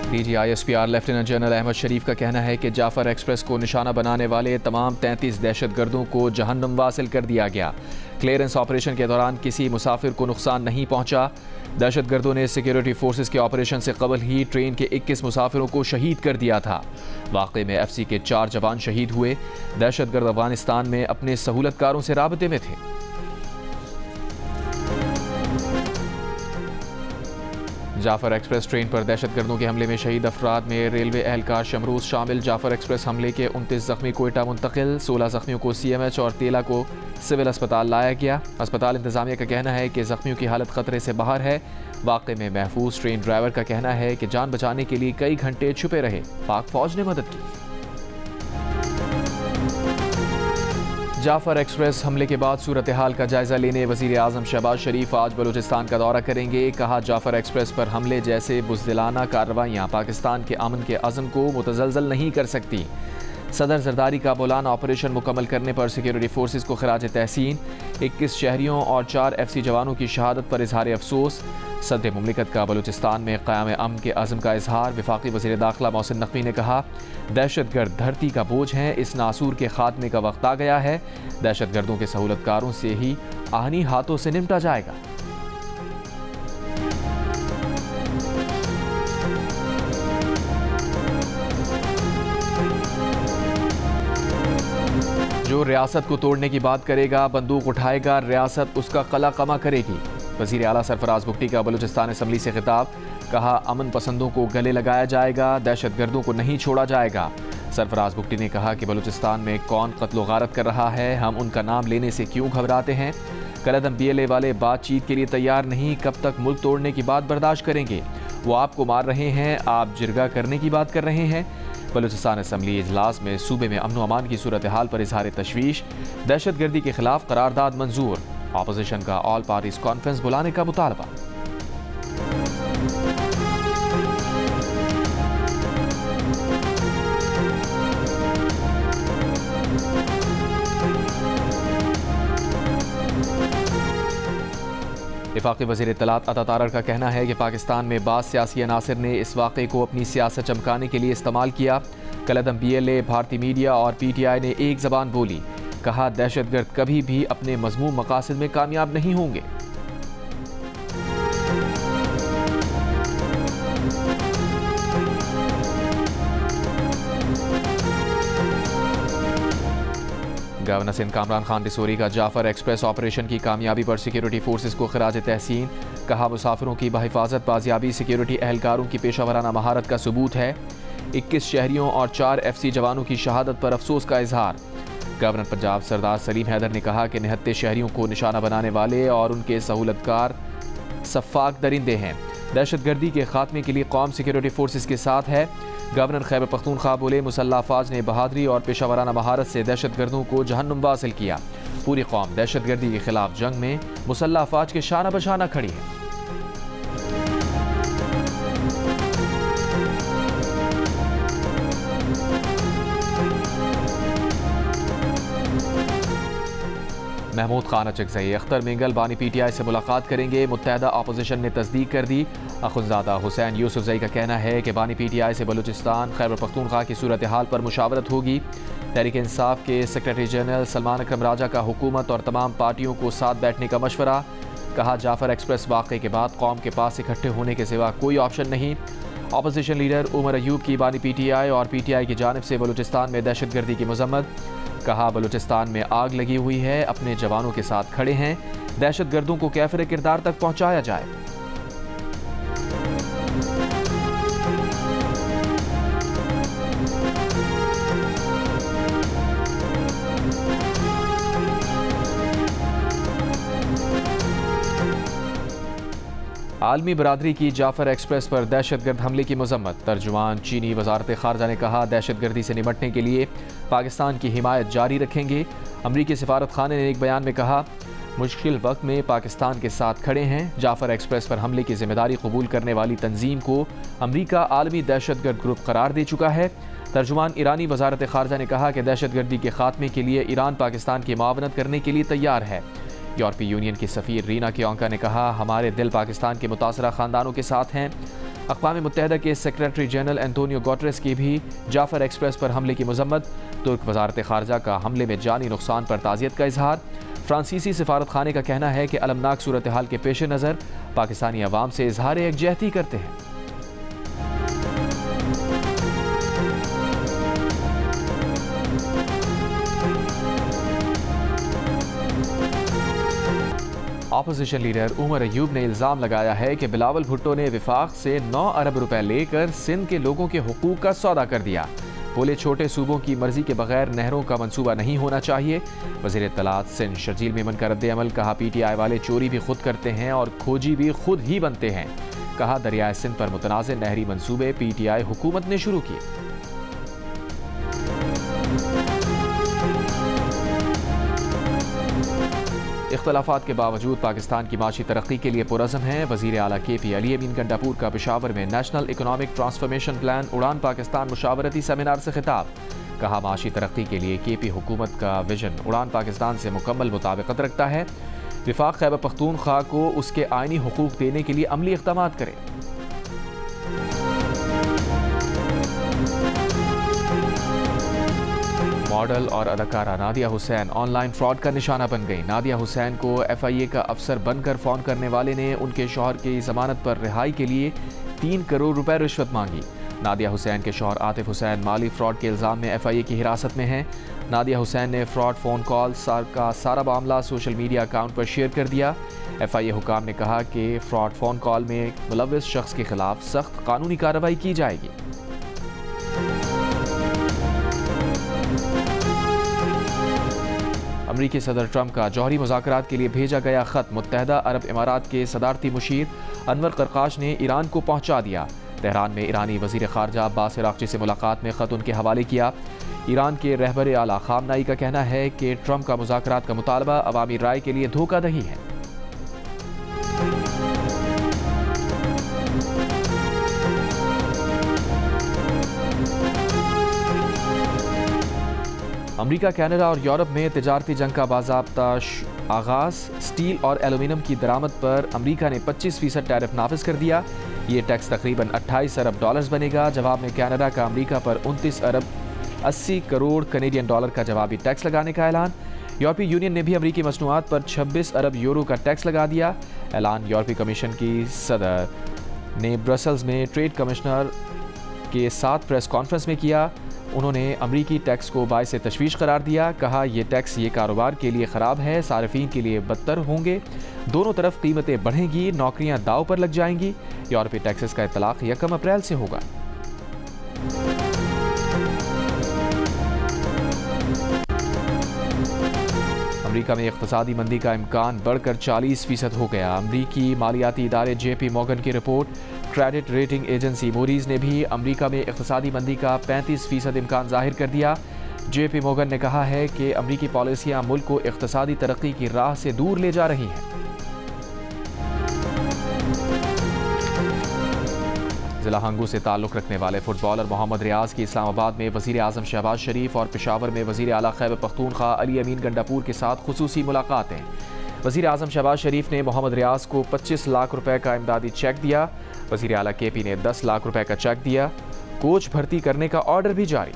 DGISPR lieutenant general Ahmad शरीफ का कहना है कि जाफर एक्सप्रेस को निशाना बनाने वाले तमाम 33 दहशतगर्दों को जहन्नुम वासिल कर दिया गया। क्लियरेंस ऑपरेशन के दौरान किसी मुसाफिर को नुकसान नहीं पहुंचा। दहशतगर्दों ने सिक्योरिटी फोर्सेस के ऑपरेशन से कबल ही ट्रेन के 21 मुसाफिरों को शहीद कर दिया था। वाक़े में FC के 4 जवान शहीद हुए। दहशतगर्द अफगानिस्तान में अपने सहूलतकारों से राबते में थे। जाफर एक्सप्रेस ट्रेन पर दहशतगर्दों के हमले में शहीद अफराद में रेलवे एहलकार शमरूज शामिल। जाफर एक्सप्रेस हमले के 29 जख्मी कोयटा मुंतकिल, 16 जख्मियों को CMH और तेला को सिविल अस्पताल लाया गया। अस्पताल इंतजामिया का कहना है कि जख्मियों की हालत खतरे से बाहर है। वाक़े में महफूज ट्रेन ड्राइवर का कहना है कि जान बचाने के लिए कई घंटे छुपे रहे, पाक फौज ने मदद की। जाफर एक्सप्रेस हमले के बाद सूरत हाल का जायजा लेने वज़ीर आज़म शहबाज शरीफ आज बलूचिस्तान का दौरा करेंगे। कहा, जाफर एक्सप्रेस पर हमले जैसे बुज़दिलाना कार्रवाइयाँ पाकिस्तान के अमन के अज़म को मुतज़लज़ल नहीं कर सकती। सदर जरदारी का मौलाना ऑपरेशन मुकम्मल करने पर सिक्योरिटी फोर्सेस को खराज तहसीन। 21 शहरियों और 4 FC जवानों की शहादत पर इजहार अफसोस। सदर मुमलिकत का बलूचिस्तान में क़याम अमन के अज़म का इजहार। वफाकी वज़ीर दाखिला मोहसिन नकवी ने कहा, दहशतगर्द धरती का बोझ हैं, इस नासूर के खात्मे का वक्त आ गया है। दहशतगर्दों के सहूलतकारों से ही आहनी हाथों से निपटा जाएगा। जो रियासत को तोड़ने की बात करेगा, बंदूक उठाएगा, रियासत उसका कला कमा करेगी। वज़ीर आला सरफराज बुगटी का बलूचिस्तान असम्बली से खिताब। कहा, अमन पसंदों को गले लगाया जाएगा, दहशतगर्दों को नहीं छोड़ा जाएगा। सरफराज बुगटी ने कहा कि बलूचिस्तान में कौन कत्ल गारत कर रहा है, हम उनका नाम लेने से क्यों घबराते हैं। कलअदम BLA वाले बातचीत के लिए तैयार नहीं, कब तक मुल्क तोड़ने की बात बर्दाश्त करेंगे। वो आपको मार रहे हैं, आप जिरगा करने की बात कर रहे हैं। बलूचिस्तान असम्बली इजलास में सूबे में अमन अमान की सूरत हाल पर इजहार तशवीश। दहशतगर्दी के खिलाफ करारदाद मंजूर। अपोजिशन का ऑल पार्टीज कॉन्फ्रेंस बुलाने का मुतालबा। वफाकी वज़ीर इत्तलात अता तारर का कहना है कि पाकिस्तान में बाज़ सियासी अनासिर ने इस वाक़े को अपनी सियासत चमकाने के लिए इस्तेमाल किया। कलअदम BLA, भारतीय मीडिया और PTI ने एक ज़बान बोली। कहा, दहशतगर्द कभी भी अपने मज़मूम मकासद में कामयाब नहीं होंगे। गवर्नर सिंध कामरान खान डिसोरी का जाफर एक्सप्रेस ऑपरेशन की कामयाबी पर सिक्योरिटी फोर्सेस को खराज तहसीन। कहा, मुसाफिरों की बहिफाजत बाजियाबी सिक्योरिटी एहलकारों की पेशा वराना महारत का सबूत है। 21 शहरियों और 4 FC जवानों की शहादत पर अफसोस का इजहार। गवर्नर पंजाब सरदार सलीम हैदर ने कहा कि 79 शहरियों को निशाना बनाने वाले और उनके सहूलतकार सफ़ाक दरिंदे हैं। दहशतगर्दी के खात्मे के लिए कौम सिक्योरिटी फोर्सेस के साथ है। गवर्नर खैबर पख्तूनख्वा बोले, मुसल्लह अफवाज ने बहादुरी और पेशा वराना महारत से दहशतगर्दों को जहन्नुम वासिल किया। पूरी कौम दहशतगर्दी के खिलाफ जंग में मुसल्लह अफवाज के शाना बशाना खड़ी है। महमूद खान अचकज़ई अख्तर मेंगल बानी PTI से मुलाकात करेंगे। मुत्तहदा अपोजिशन ने तस्दीक कर दी। अखुंज़ादा हुसैन यूसुफजई का कहना है कि बानी PTI से बलूचिस्तान खैबर पख्तूनख्वा की सूरत हाल पर मुशावरत होगी। तहरीक इंसाफ के सेक्रेटरी जनरल सलमान अकरम राजा का हुकूमत और तमाम पार्टियों को साथ बैठने का मशवरा। कहा, जाफर एक्सप्रेस वाक़े के बाद कौम के पास इकट्ठे होने के सिवा कोई ऑप्शन नहीं। अपोजिशन लीडर उमर अयूब की बानी PTI और PTI की जानिब से बलूचिस्तान में दहशतगर्दी की मजम्मत। कहा, बलूचिस्तान में आग लगी हुई है, अपने जवानों के साथ खड़े हैं, दहशतगर्दों को कैफिर किरदार तक पहुंचाया जाए। आलमी बरादरी की जाफर एक्सप्रेस पर दहशतगर्द हमले की मजम्मत। तर्जुमान चीनी वजारत खारजा ने कहा, दहशतगर्दी से निपटने के लिए पाकिस्तान की हिमायत जारी रखेंगे। अमरीकी सिफारत खाने ने एक बयान में कहा, मुश्किल वक्त में पाकिस्तान के साथ खड़े हैं। जाफर एक्सप्रेस पर हमले की जिम्मेदारी कबूल करने वाली तंजीम को अमरीका आलमी दहशतगर्द ग्रुप करार दे चुका है। तर्जुमान ईरानी वजारत खारजा ने कहा कि दहशतगर्दी के खात्मे के लिए ईरान पाकिस्तान की मुआवनत करने के लिए तैयार है। यूरोपीय यूनियन की सफ़ीर रीना कियोंका ने कहा, हमारे दिल पाकिस्तान के मुतासरा ख़ानदानों के साथ हैं। अक़वाम मुत्तहिदा के सेक्रेटरी जनरल एंटोनियो गुटेरेस की भी जाफर एक्सप्रेस पर हमले की मजम्मत। तुर्क वजारत खारजा का हमले में जानी नुकसान पर ताज़ियत का इजहार। फ्रांसीसी सिफारत खाने का कहना है कि अलमनाक सूरत हाल के पेश नज़र पाकिस्तानी अवाम से इजहार यकजहती करते हैं। अपोजिशन लीडर उमर अयूब ने इल्ज़ाम लगाया है कि बिलावल भुट्टो ने विफाक से 9 अरब रुपए लेकर सिंध के लोगों के हुकूक का सौदा कर दिया। बोले छोटे सूबों की मर्जी के बगैर नहरों का मंसूबा नहीं होना चाहिए। वज़ीर इत्तलात सिंध शर्जील मेमन का रद्द-ए-अमल। कहा PTI वाले चोरी भी खुद करते हैं और खोजी भी खुद ही बनते हैं। कहा दरियाए सिंध पर मुतनाज़ नहरी मंसूबे PTI हुकूमत ने शुरू किए। इख्तलाफात के बावजूद पाकिस्तान की माशी तरक्की के लिए पुरज़म है। वज़ीर आला KP अली अमीन गंडापुर का पेशावर में नेशनल इकोनॉमिक ट्रांसफॉर्मेशन प्लान उड़ान पाकिस्तान मुशावरती सेमिनार से खिताब। कहा माशी तरक्की के लिए KP हुकूमत का विजन उड़ान पाकिस्तान से मुकम्मल मुताबिकत रखता है। विफाक खैबर पख्तूनख्वा को उसके आइनी हुकूक देने के लिए अमली इक़दामात करे। मॉडल और अदाकारा नादिया हुसैन ऑनलाइन फ्रॉड का निशाना बन गई। नादिया हुसैन को FIA का अफसर बनकर फ़ोन करने वाले ने उनके शौहर की ज़मानत पर रिहाई के लिए 3 करोड़ रुपए रिश्वत मांगी। नादिया हुसैन के शौहर आतिफ हुसैन माली फ्रॉड के इल्ज़ाम में FIA की हिरासत में हैं। नादिया हुसैन ने फ्रॉड फ़ोन कॉल का सारा मामला सोशल मीडिया अकाउंट पर शेयर कर दिया। FIA हुकाम ने कहा कि फ्रॉड फ़ोन कॉल में मुलव्विस शख्स के खिलाफ सख्त कानूनी कार्रवाई की जाएगी। अमरीकी सदर ट्रंप का जौहरी मुज़ाकरात के लिए भेजा गया ख़त मुत्तहिदा अरब इमारात के सदारती मुशीर अनवर करकाश ने ईरान को पहुँचा दिया। तेहरान में ईरानी वज़ीर ख़ारजा अब्बास अराग़ची से मुलाकात में ख़त उनके हवाले किया। ईरान के रहबर आला ख़ामनाई का कहना है कि ट्रंप का मुज़ाकरात का मुतालबा अवामी राय के लिए धोखादही है। अमेरिका, कनाडा और यूरोप में तिजारती जंग का बाज़ाब्ता आगाज़। स्टील और एलुमिनियम की दरामद पर अमेरिका ने 25% टैरिफ नाफिज कर दिया। ये टैक्स तकरीबन 28 अरब डॉलर्स बनेगा। जवाब में कनाडा का अमेरिका पर 29 अरब 80 करोड़ कनेडियन डॉलर का जवाबी टैक्स लगाने का ऐलान। यूरोपीय यूनियन ने भी अमेरिकी मसनूआत पर 26 अरब यूरो का टैक्स लगा दिया। ऐलान यूरोपीय कमीशन की सदर ने ब्रसल्स में ट्रेड कमिश्नर के साथ प्रेस कॉन्फ्रेंस में किया। उन्होंने अमरीकी टैक्स को बाइस तशवीश करार दिया। कहा यह टैक्स ये कारोबार के लिए ख़राब है, सार्फिन के लिए बदतर होंगे। दोनों तरफ कीमतें बढ़ेंगी, नौकरियां दाव पर लग जाएंगी। यूरोपीय टैक्सेस का इतलाक़ 1 अप्रैल से होगा। अमरीका में इक़्तिसादी मंदी का इम्कान बढ़कर 40% हो गया। अमरीकी मालियाती इदारे JP मॉर्गन की report. Credit rating agency Moody's ने भी अमरीका में इक़्तिसादी मंदी का 35% इम्कान जाहिर कर दिया। JP मॉर्गन ने कहा है कि अमरीकी पॉलिसियाँ मुल्क को इक़्तिसादी तरक्की की राह से दूर ले जा रही हैं। ज़िला हंगू से ताल्लुक़ रखने वाले फुटबॉलर मोहम्मद रियाज की इस्लामाबाद में वज़ीर आज़म शहबाज शरीफ और पेशावर में वज़ीर आला खैबर पख्तूनख्वा अली अमीन गंडापुर के साथ खुसूसी मुलाकातें। वज़ीर आज़म शहबाज शरीफ ने मोहम्मद रियाज को 25 लाख रुपए का इमदादी चेक दिया। वज़ीर आला KP ने 10 लाख रुपए का चेक दिया। कोच भर्ती करने का ऑर्डर भी जारी।